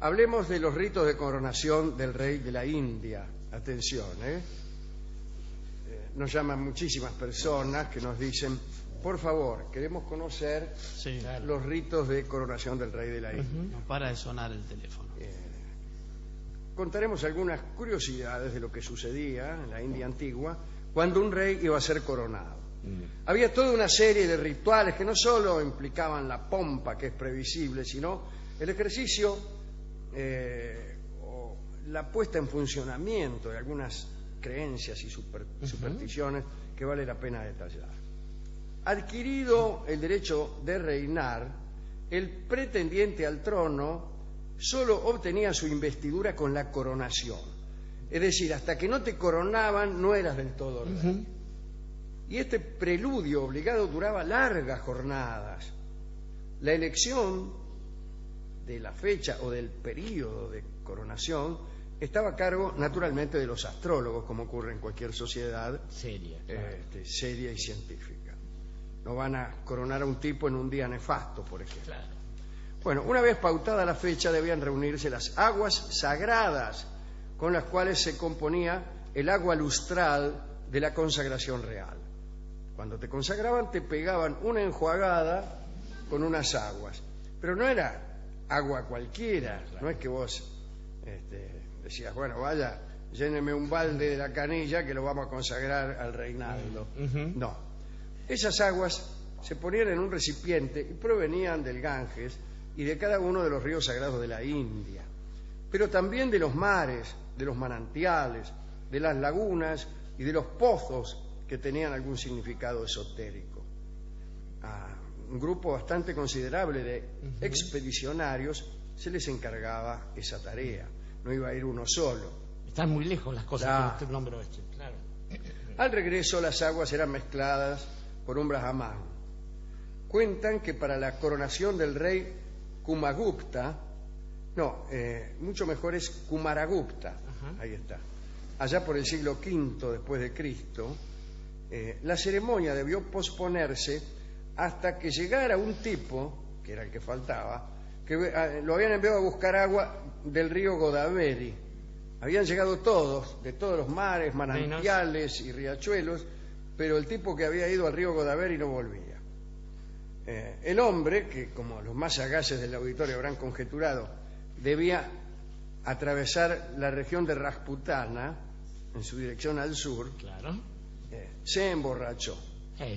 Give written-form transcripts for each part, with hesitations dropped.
Hablemos de los ritos de coronación del rey de la India. Atención, nos llaman muchísimas personas que nos dicen, por favor, queremos conocer los ritos de coronación del rey de la India. No para de sonar el teléfono. Contaremos algunas curiosidades de lo que sucedía en la India antigua cuando un rey iba a ser coronado. Había toda una serie de rituales que no solo implicaban la pompa, que es previsible, sino el ejercicio o la puesta en funcionamiento de algunas creencias y supersticiones que vale la pena detallar. Adquirido el derecho de reinar, el pretendiente al trono solo obtenía su investidura con la coronación. Es decir, hasta que no te coronaban no eras del todo rey. Y este preludio obligado duraba largas jornadas. La elección de la fecha o del período de coronación estaba a cargo naturalmente de los astrólogos, como ocurre en cualquier sociedad seria y científica. No van a coronar a un tipo en un día nefasto, por ejemplo. Claro. Bueno, una vez pautada la fecha debían reunirse las aguas sagradas con las cuales se componía el agua lustral de la consagración real. Cuando te consagraban te pegaban una enjuagada con unas aguas, pero no era agua cualquiera, no es que vos decías, bueno, vaya, lléneme un balde de la canilla que lo vamos a consagrar al reinado. No, esas aguas se ponían en un recipiente y provenían del Ganges y de cada uno de los ríos sagrados de la India, pero también de los mares, de los manantiales, de las lagunas y de los pozos que tenían algún significado esotérico. A un grupo bastante considerable de expedicionarios se les encargaba esa tarea. No iba a ir uno solo. Están muy lejos las cosas que usted nombró. Claro. Al regreso las aguas eran mezcladas por un brahman. Cuentan que para la coronación del rey Kumagupta, mucho mejor es Kumaragupta, ahí está, allá por el siglo V después de Cristo, la ceremonia debió posponerse hasta que llegara un tipo, que era el que faltaba, que lo habían enviado a buscar agua del río Godavari. Habían llegado todos, de todos los mares, manantiales y riachuelos, pero el tipo que había ido al río Godavari no volvía. El hombre, que como los más sagaces del auditorio habrán conjeturado, debía atravesar la región de Rajputana en su dirección al sur, se emborrachó,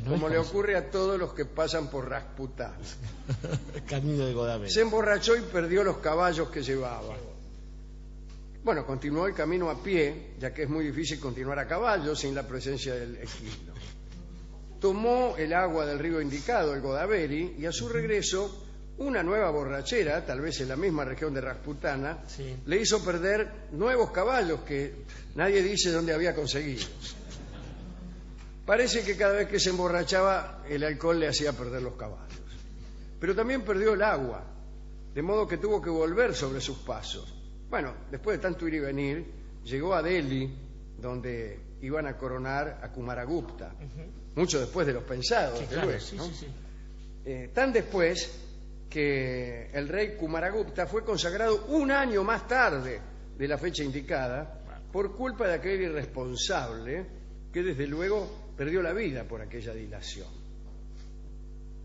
como le ocurre a todos los que pasan por Rajputana. El camino de Godavari. Se emborrachó y perdió los caballos que llevaba. Bueno, continuó el camino a pie, ya que es muy difícil continuar a caballo sin la presencia del equino. Tomó el agua del río indicado, el Godavari, y a su regreso una nueva borrachera, tal vez en la misma región de Rajputana, le hizo perder nuevos caballos que nadie dice dónde había conseguido. Parece que cada vez que se emborrachaba el alcohol le hacía perder los caballos. Pero también perdió el agua, de modo que tuvo que volver sobre sus pasos. Bueno, después de tanto ir y venir, llegó a Delhi, donde iban a coronar a Kumaragupta, mucho después de los pensados, tan después que el rey Kumaragupta fue consagrado un año más tarde de la fecha indicada por culpa de aquel irresponsable que desde luego perdió la vida por aquella dilación.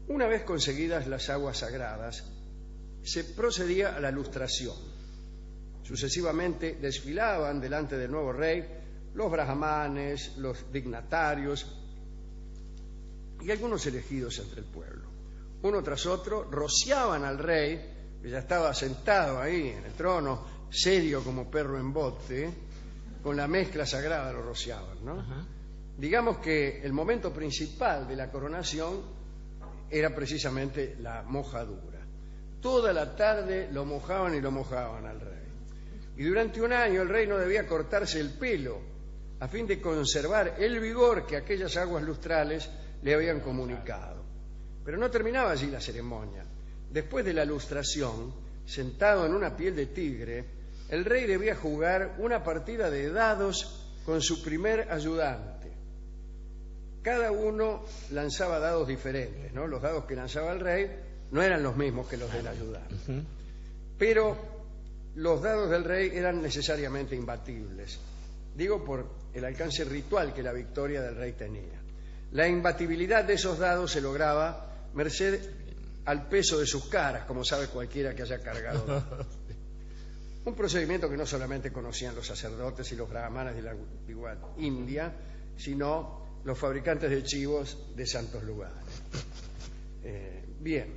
Una vez conseguidas las aguas sagradas, se procedía a la lustración. Sucesivamente desfilaban delante del nuevo rey los brahmanes, los dignatarios y algunos elegidos entre el pueblo. Uno tras otro rociaban al rey, que ya estaba sentado ahí en el trono, serio como perro en bote, con la mezcla sagrada lo rociaban, ¿no? Digamos que el momento principal de la coronación era precisamente la mojadura. Toda la tarde lo mojaban y lo mojaban al rey. Y durante un año el rey no debía cortarse el pelo a fin de conservar el vigor que aquellas aguas lustrales le habían comunicado. Pero no terminaba allí la ceremonia. Después de la lustración, sentado en una piel de tigre, el rey debía jugar una partida de dados con su primer ayudante. Cada uno lanzaba dados diferentes, ¿no? Los dados que lanzaba el rey no eran los mismos que los del ayudante. Pero los dados del rey eran necesariamente imbatibles. Digo por el alcance ritual que la victoria del rey tenía. La imbatibilidad de esos dados se lograba merced al peso de sus caras, como sabe cualquiera que haya cargado dados. Un procedimiento que no solamente conocían los sacerdotes y los brahmanes de la antigua India, sino los fabricantes de chivos de santos lugares. Bien,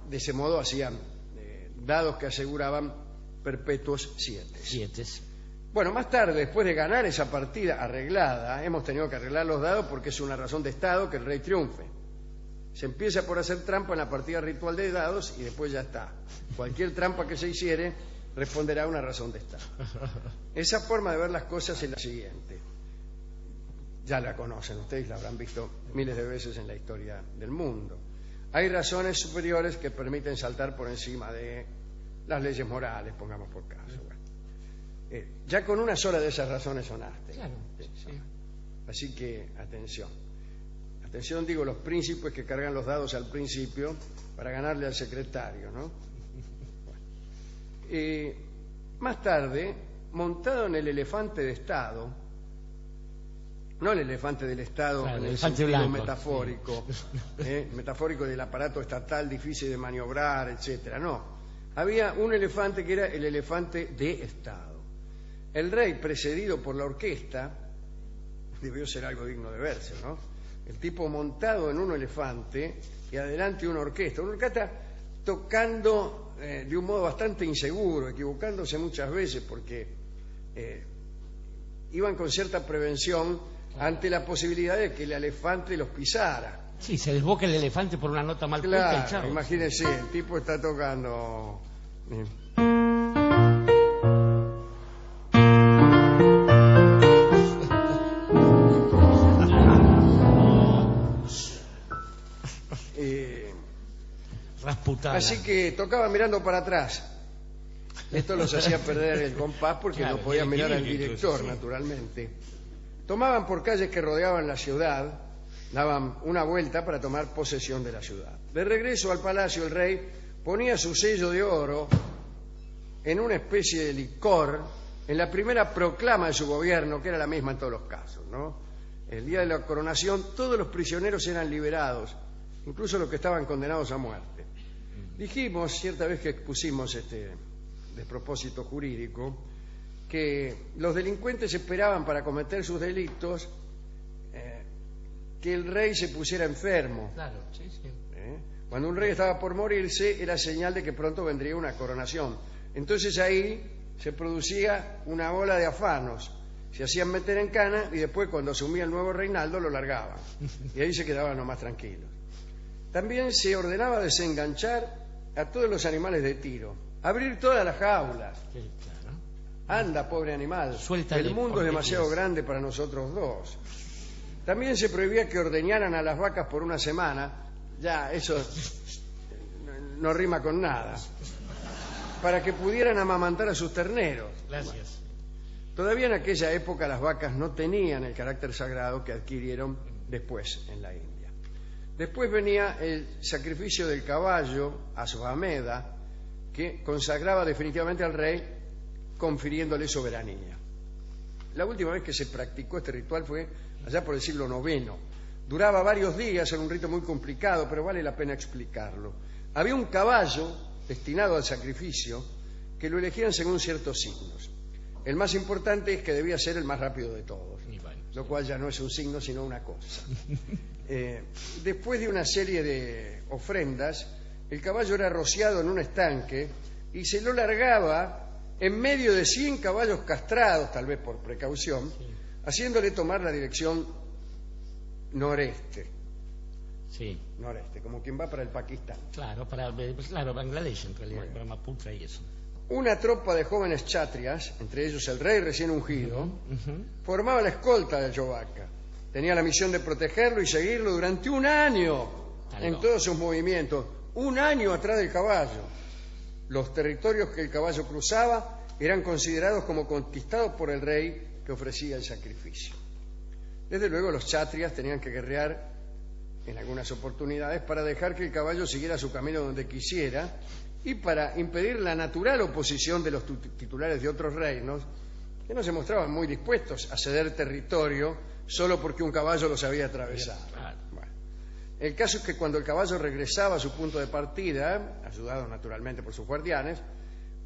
de ese modo hacían dados que aseguraban perpetuos 7. Bueno, más tarde, después de ganar esa partida arreglada, hemos tenido que arreglar los dados porque es una razón de Estado que el rey triunfe. Se empieza por hacer trampa en la partida ritual de dados y después ya está. Cualquier trampa que se hiciere responderá a una razón de Estado. Esa forma de ver las cosas es la siguiente. Ya la conocen, ustedes la habrán visto miles de veces en la historia del mundo. Hay razones superiores que permiten saltar por encima de las leyes morales, pongamos por caso. Bueno, ya con una sola de esas razones sonaste. Claro, sí. Así que, atención. Atención, digo, los príncipes que cargan los dados al principio para ganarle al secretario, ¿no? Bueno. Más tarde, montado en el elefante de Estado, no el elefante del Estado, claro, en el sentido blanco, metafórico, sí. Metafórico del aparato estatal difícil de maniobrar, etcétera. No, había un elefante que era el elefante de Estado. El rey, precedido por la orquesta, debió ser algo digno de verse, ¿no? El tipo montado en un elefante y adelante una orquesta tocando de un modo bastante inseguro, equivocándose muchas veces porque iban con cierta prevención ante la posibilidad de que el elefante los pisara. Sí, se desboca el elefante por una nota mal puesta. Claro, imagínense, el tipo está tocando. Rasputada. Así que tocaba mirando para atrás. Esto los hacía perder el compás porque claro, no podían mirar al director, naturalmente. Tomaban por calles que rodeaban la ciudad, daban una vuelta para tomar posesión de la ciudad. De regreso al palacio, el rey ponía su sello de oro en una especie de licor en la primera proclama de su gobierno, que era la misma en todos los casos, ¿no? El día de la coronación, todos los prisioneros eran liberados, incluso los que estaban condenados a muerte. Dijimos, cierta vez que expusimos este despropósito jurídico, que los delincuentes esperaban para cometer sus delitos que el rey se pusiera enfermo. Claro, sí. Cuando un rey estaba por morirse, era señal de que pronto vendría una coronación. Entonces ahí se producía una ola de afanos. Se hacían meter en cana y después, cuando asumía el nuevo reinaldo, lo largaban. Y ahí se quedaban los más tranquilos. También se ordenaba desenganchar a todos los animales de tiro, abrir todas las jaulas. Sí, claro. Anda, pobre animal, Suéltale, el mundo es demasiado grande para nosotros dos. También se prohibía que ordeñaran a las vacas por una semana. Ya, eso no rima con nada. Para que pudieran amamantar a sus terneros. Gracias. Todavía en aquella época las vacas no tenían el carácter sagrado que adquirieron después en la India. Después venía el sacrificio del caballo, Ashvamedha, que consagraba definitivamente al rey, confiriéndole soberanía. La última vez que se practicó este ritual fue allá por el siglo IX. Duraba varios días, era un rito muy complicado, pero vale la pena explicarlo. Había un caballo destinado al sacrificio que lo elegían según ciertos signos. El más importante es que debía ser el más rápido de todos, lo cual ya no es un signo sino una cosa. Después de una serie de ofrendas, el caballo era rociado en un estanque y se lo largaba en medio de 100 caballos castrados, tal vez por precaución, haciéndole tomar la dirección noreste. Sí. Noreste, como quien va para el Pakistán. Claro, Bangladesh en realidad, para Maputra y eso. Una tropa de jóvenes chatrias, entre ellos el rey recién ungido, formaba la escolta del Yovaka. Tenía la misión de protegerlo y seguirlo durante un año en todos sus movimientos. Un año atrás del caballo. Los territorios que el caballo cruzaba eran considerados como conquistados por el rey que ofrecía el sacrificio. Desde luego los chatrias tenían que guerrear en algunas oportunidades para dejar que el caballo siguiera su camino donde quisiera y para impedir la natural oposición de los titulares de otros reinos, que no se mostraban muy dispuestos a ceder territorio solo porque un caballo los había atravesado. Bueno, el caso es que cuando el caballo regresaba a su punto de partida, ayudado naturalmente por sus guardianes,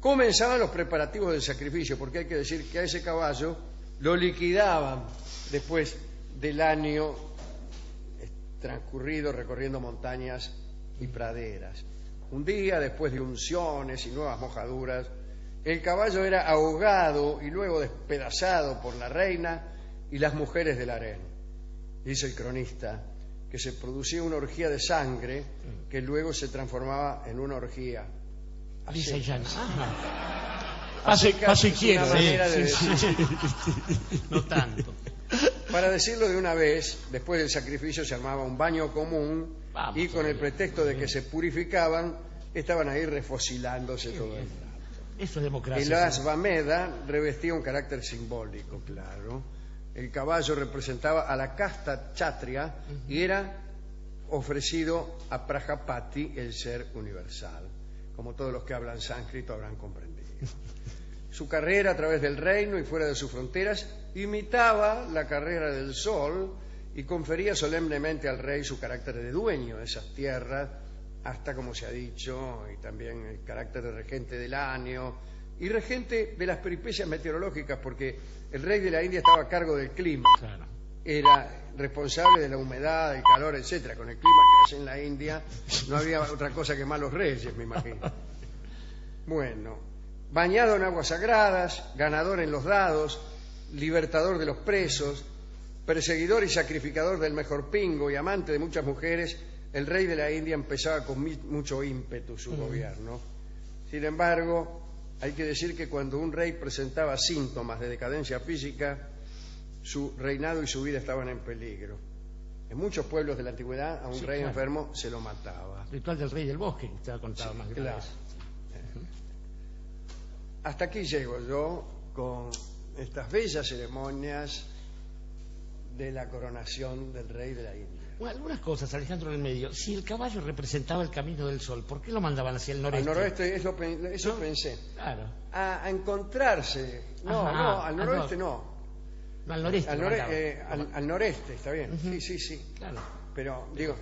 comenzaban los preparativos del sacrificio, porque hay que decir que a ese caballo lo liquidaban después del año transcurrido recorriendo montañas y praderas. Un día, después de unciones y nuevas mojaduras, el caballo era ahogado y luego despedazado por la reina y las mujeres del harén. Dice el cronista que se producía una orgía de sangre que luego se transformaba en una orgía Dice ya Pase quiero. No tanto. Para decirlo de una vez, después del sacrificio se armaba un baño común y con el pretexto de que se purificaban, estaban ahí refocilándose todo el rato. Eso es democracia. El Ashvamedha revestía un carácter simbólico, claro. El caballo representaba a la casta kshatriya y era ofrecido a Prajapati, el ser universal. Como todos los que hablan sánscrito habrán comprendido. Su carrera a través del reino y fuera de sus fronteras imitaba la carrera del sol y confería solemnemente al rey su carácter de dueño de esas tierras, hasta, como se ha dicho, y también el carácter de regente del año y regente de las peripecias meteorológicas, porque el rey de la India estaba a cargo del clima. Claro. Era responsable de la humedad, del calor, etcétera. Con el clima que hace en la India no había otra cosa que malos reyes, me imagino. Bueno, bañado en aguas sagradas, ganador en los dados, libertador de los presos, perseguidor y sacrificador del mejor pingo y amante de muchas mujeres, el rey de la India empezaba con mucho ímpetu su gobierno. Sin embargo, hay que decir que cuando un rey presentaba síntomas de decadencia física, su reinado y su vida estaban en peligro. En muchos pueblos de la antigüedad a un rey enfermo se lo mataba. El ritual del rey del bosque, que usted ha contado más que claro. Hasta aquí llego yo con estas bellas ceremonias de la coronación del rey de la India. Bueno, algunas cosas, Alejandro del Medio. Si el caballo representaba el camino del sol, ¿por qué lo mandaban hacia el noreste? Al noroeste, eso ¿no? Pensé. Claro. A encontrarse. No, al noroeste no. No, al noreste. Al noreste, está bien. Sí. Claro. Pero, digo,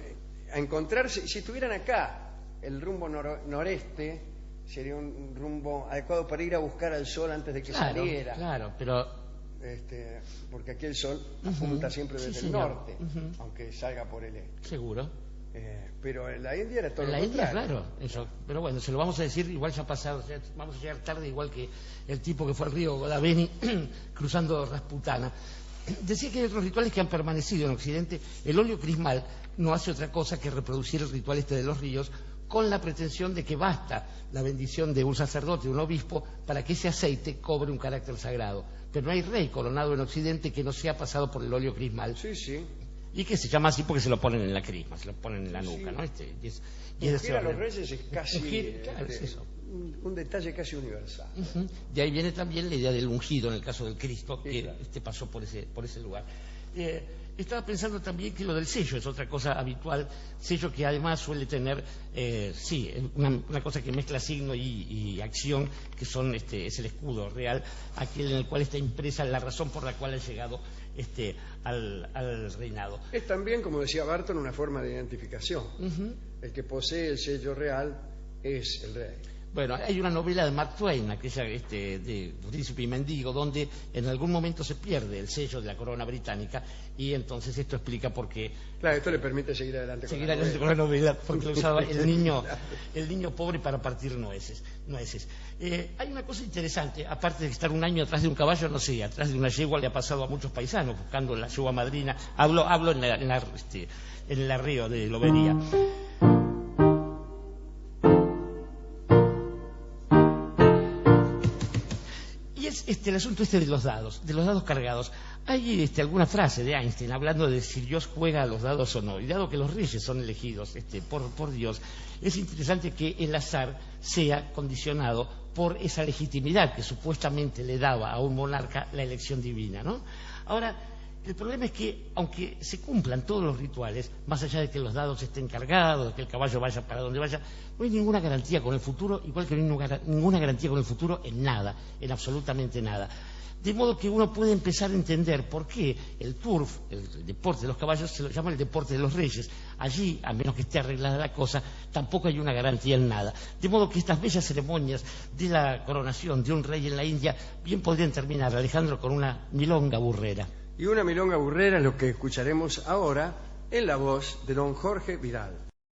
a encontrarse, si estuvieran acá, el rumbo noreste sería un rumbo adecuado para ir a buscar al sol antes de que saliera. Claro, pero... porque aquí el sol apunta siempre desde el norte, aunque salga por el este. Seguro. Pero en la India era todo lo contrario. En la India, claro, eso. Pero bueno, se lo vamos a decir, igual ya ha pasado, vamos a llegar tarde, igual que el tipo que fue al río Godavari cruzando Rasputana. Decía que hay otros rituales que han permanecido en Occidente. El óleo crismal no hace otra cosa que reproducir el ritual este de los ríos, con la pretensión de que basta la bendición de un sacerdote, de un obispo, para que ese aceite cobre un carácter sagrado. Pero no hay rey coronado en Occidente que no sea pasado por el óleo crismal. Sí. Y que se llama así porque se lo ponen en la crisma, se lo ponen en la nuca, ¿no? Y a los reyes es casi claro, es eso. Un detalle casi universal. De ahí viene también la idea del ungido en el caso del Cristo, que claro, pasó por ese lugar. Estaba pensando también que lo del sello es otra cosa habitual, sello que además suele tener, una cosa que mezcla signo y acción, que es el escudo real, aquel en el cual está impresa la razón por la cual ha llegado al reinado. Es también, como decía Barton, una forma de identificación. El que posee el sello real es el rey. Bueno, hay una novela de Mark Twain, aquella de Príncipe y Mendigo, donde en algún momento se pierde el sello de la corona británica y entonces esto explica por qué. Claro, esto le permite seguir adelante con la novela, porque lo usaba el niño pobre para partir nueces. Hay una cosa interesante, aparte de estar un año atrás de un caballo, no sé, atrás de una yegua le ha pasado a muchos paisanos buscando la yegua madrina. Hablo en la río de Lobería. El asunto de los dados cargados. Hay alguna frase de Einstein hablando de si Dios juega a los dados o no, y dado que los reyes son elegidos por Dios, es interesante que el azar sea condicionado por esa legitimidad que supuestamente le daba a un monarca la elección divina, ¿no? Ahora, El problema es que, aunque se cumplan todos los rituales, más allá de que los dados estén cargados, de que el caballo vaya para donde vaya, no hay ninguna garantía con el futuro, igual que no hay ninguna garantía con el futuro en nada, en absolutamente nada. De modo que uno puede empezar a entender por qué el turf, el deporte de los caballos, se lo llama el deporte de los reyes. Allí, a menos que esté arreglada la cosa, tampoco hay una garantía en nada. De modo que estas bellas ceremonias de la coronación de un rey en la India bien podrían terminar, Alejandro, con una milonga burrera. Y una milonga burrera es lo que escucharemos ahora en la voz de don Jorge Vidal.